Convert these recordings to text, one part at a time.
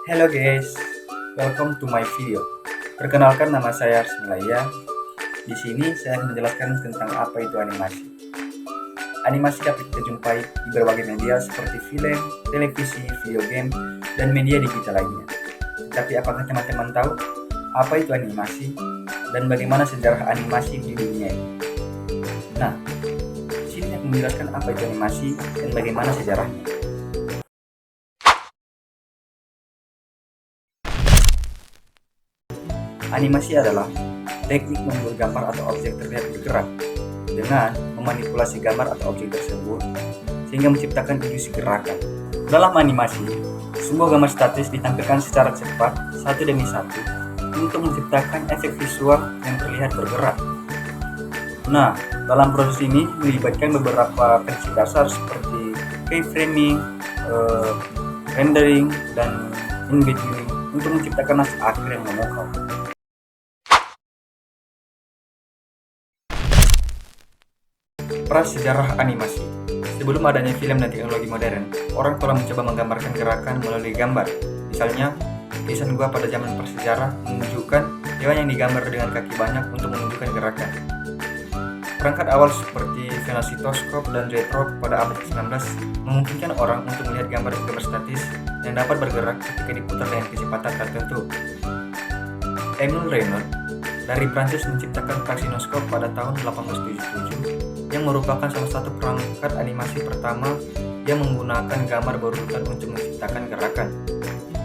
Hello guys, welcome to my video. Perkenalkan, nama saya Arsmilaya. Di sini saya akan menjelaskan tentang apa itu animasi. Animasi dapat kita jumpai di berbagai media seperti film, televisi, video game, dan media digital lainnya. Tapi apakah teman-teman tahu apa itu animasi dan bagaimana sejarah animasi di dunia ini? Nah, di sini saya akan menjelaskan apa itu animasi dan bagaimana sejarahnya. Animasi adalah teknik membuat gambar atau objek terlihat bergerak dengan memanipulasi gambar atau objek tersebut sehingga menciptakan ilusi gerakan. Dalam animasi, sebuah gambar statis ditampilkan secara cepat satu demi satu untuk menciptakan efek visual yang terlihat bergerak. Nah, dalam proses ini melibatkan beberapa prinsip dasar seperti keyframing, rendering, dan in-betweening untuk menciptakan hasil akhir yang memukau. Prasejarah animasi. Sebelum adanya film dan teknologi modern, orang telah mencoba menggambarkan gerakan melalui gambar. Misalnya, lukisan gua pada zaman prasejarah menunjukkan hewan yang digambar dengan kaki banyak untuk menunjukkan gerakan. Perangkat awal seperti velocitoskop dan zoetrope pada abad ke-19 memungkinkan orang untuk melihat gambar-gambar statis yang dapat bergerak ketika diputar dengan kecepatan tertentu. Emile Reynaud dari Prancis menciptakan praksinoskop pada tahun 1877 yang merupakan salah satu perangkat animasi pertama yang menggunakan gambar berurutan untuk menciptakan gerakan.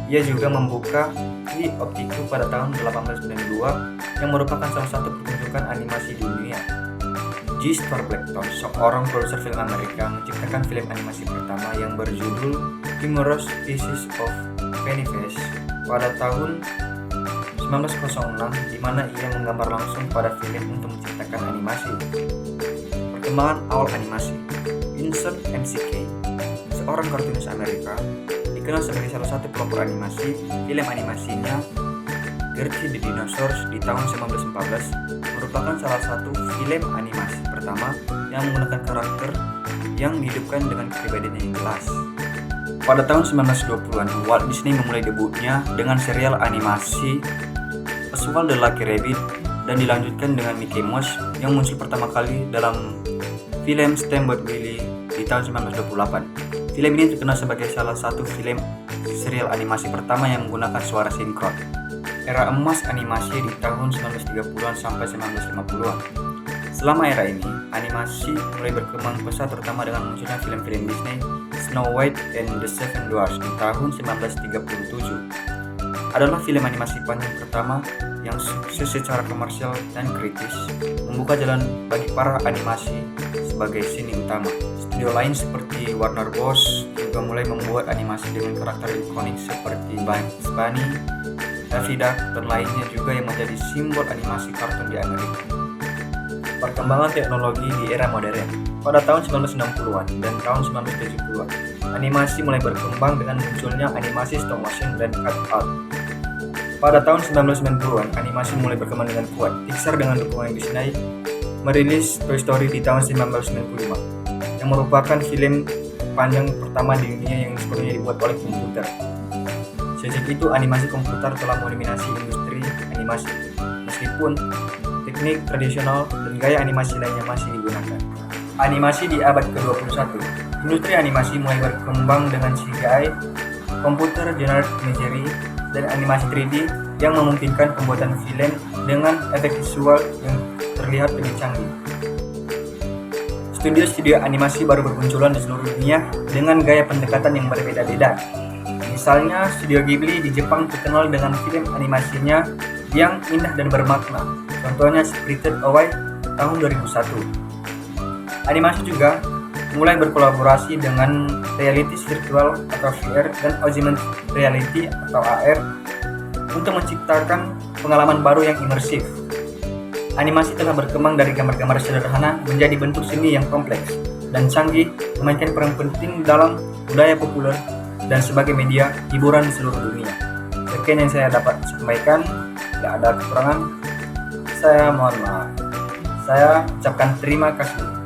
Ia juga membuka Lee Optico pada tahun 1892 yang merupakan salah satu pertunjukan animasi di dunia. G. Stuart Blackstone, seorang produser film Amerika, menciptakan film animasi pertama yang berjudul Humorous Pieces of Pennyface pada tahun 1906, di mana ia menggambar langsung pada film untuk menciptakan animasi. Perkembangan awal animasi. Vincent McCay, seorang kartunis Amerika, dikenal sebagai salah satu pelopor animasi. Film animasinya Gertie the Dinosaurs di tahun 1914 merupakan salah satu film animasi pertama yang menggunakan karakter yang dihidupkan dengan kepribadian yang jelas. Pada tahun 1920-an, Walt Disney memulai debutnya dengan serial animasi Oswald the Lucky Rabbit dan dilanjutkan dengan Mickey Mouse yang muncul pertama kali dalam film Steamboat Willie di tahun 1928. Film ini terkenal sebagai salah satu film serial animasi pertama yang menggunakan suara sinkron. Era emas animasi di tahun 1930-an sampai 1950-an. Selama era ini, animasi mulai berkembang pesat terutama dengan munculnya film-film Disney Snow White and the Seven Dwarfs di tahun 1937. Adalah film animasi panjang pertama yang sukses secara komersial dan kritis, membuka jalan bagi para animasi sebagai seni utama. Studio lain seperti Warner Bros. Juga mulai membuat animasi dengan karakter ikonik seperti Bugs Bunny, Daffy Duck, dan lainnya juga yang menjadi simbol animasi kartun di Amerika. Perkembangan teknologi di era modern. Pada tahun 1960-an dan tahun 1970-an, animasi mulai berkembang dengan munculnya animasi stop motion dan cut out. Pada tahun 1990-an, animasi mulai berkembang dengan kuat. Pixar dengan dukungan Disney merilis Toy Story di tahun 1995, yang merupakan film panjang pertama di dunia yang sepenuhnya dibuat oleh komputer. Sejak itu, animasi komputer telah mendominasi industri animasi, meskipun teknik tradisional dan gaya animasi lainnya masih digunakan. Animasi di abad ke-21, industri animasi mulai berkembang dengan CGI, Computer Generated Imagery, dan animasi 3D yang memungkinkan pembuatan film dengan efek visual yang terlihat lebih canggih. Studio-studio animasi baru bermunculan di seluruh dunia dengan gaya pendekatan yang berbeda-beda. Misalnya, Studio Ghibli di Jepang terkenal dengan film animasinya yang indah dan bermakna. Contohnya Spirited Away tahun 2001. Animasi juga mulai berkolaborasi dengan reality virtual atau VR dan augmented reality atau AR untuk menciptakan pengalaman baru yang imersif. Animasi telah berkembang dari gambar-gambar sederhana menjadi bentuk seni yang kompleks dan canggih, memainkan peran penting dalam budaya populer dan sebagai media hiburan di seluruh dunia. Sekian yang saya dapat sampaikan. Tidak ada kekurangan, saya mohon maaf. Saya ucapkan terima kasih.